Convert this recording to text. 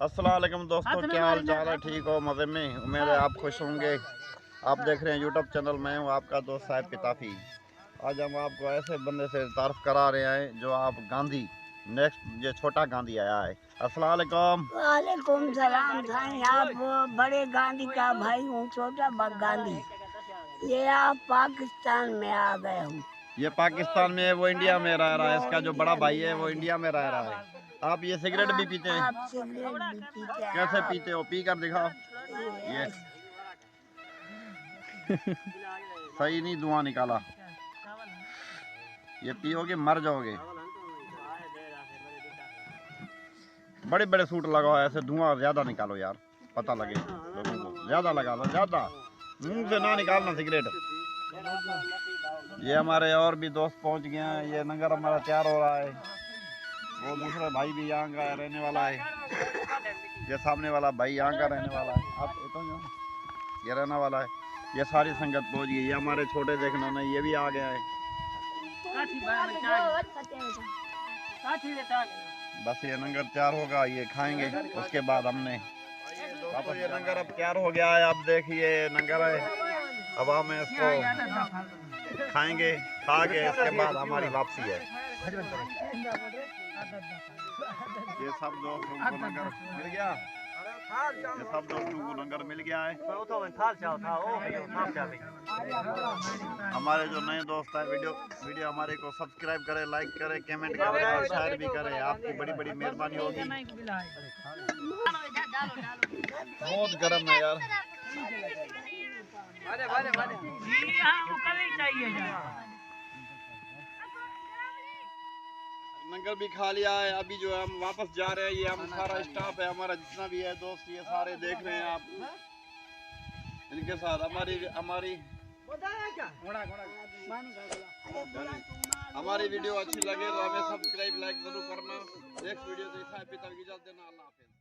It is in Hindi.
अस्सलाम वालेकुम दोस्तों, क्या हाल चाल है? ठीक हो? मज़े में? उम्मीद है आप खुश होंगे। आप देख रहे हैं यूट्यूब चैनल। मैं हूँ आपका दोस्त साहिब पिताफी। आज हम आपको ऐसे बंदे से तारफ़ करा रहे हैं जो आप गांधी नेक्स्ट ये छोटा गांधी आया है। अस्सलाम वालेकुम। वालेकुम सलाम भाई। आप बड़े गांधी का भाई हूँ, छोटा गांधी। ये आप पाकिस्तान में आ गए हूँ। ये पाकिस्तान में है, वो इंडिया में रह रहा है। इसका जो बड़ा भाई है वो इंडिया में रह रहा है। आप ये सिगरेट भी पीते हैं? आप सिगरेट भी पीते हैं? कैसे पीते हो? पी कर दिखाओ। ये सही नहीं धुआं निकाला। ये पियोगे मर जाओगे। बड़े बड़े सूट लगाओ, ऐसे धुआं ज्यादा निकालो यार, पता लगे लोगों को। ज्यादा लगा लो, ज्यादा मुंह से ना निकालना सिगरेट। ये हमारे और भी दोस्त पहुंच गए हैं। ये नंगर हमारा तैयार हो रहा है। वो दूसरा भाई भी यहाँ का रहने वाला है। ये सामने वाला भाई यहाँ का रहने वाला है। आप ये रहने वाला है। ये सारी संगत पहुंच गई। ये हमारे छोटे देखना नहीं, ये भी आ गया है। बस ये लंगर तैयार होगा, ये खाएंगे। उसके बाद हमने वापस ये लंगर अब तैयार हो गया है। अब देखिए लंगर है, अब हम इसको खाएंगे। खा के इसके बाद हमारी वापसी है। ये सब दोस्तों को लंगर मिल गया। ये सब दोस्तों को लंगर मिल गया है। हमारे जो नए दोस्त हैं, वीडियो हमारे को सब्सक्राइब करें, लाइक करें, कमेंट करें और शेयर भी करें। आपकी बड़ी बड़ी मेहरबानी होगी। बहुत गर्म है यार। लंगर भी खा लिया है। अभी जो है हम वापस जा रहे हैं। ये हम सारा स्टाफ है, हमारा जितना भी है दोस्त, ये सारे देख रहे हैं आप। इनके साथ हमारी वीडियो अच्छी लगे तो हमें सब्सक्राइब लाइक जरूर करना। नेक्स्ट वीडियो से साहिब पिता की इजाजत देना। अल्लाह हाफिज़।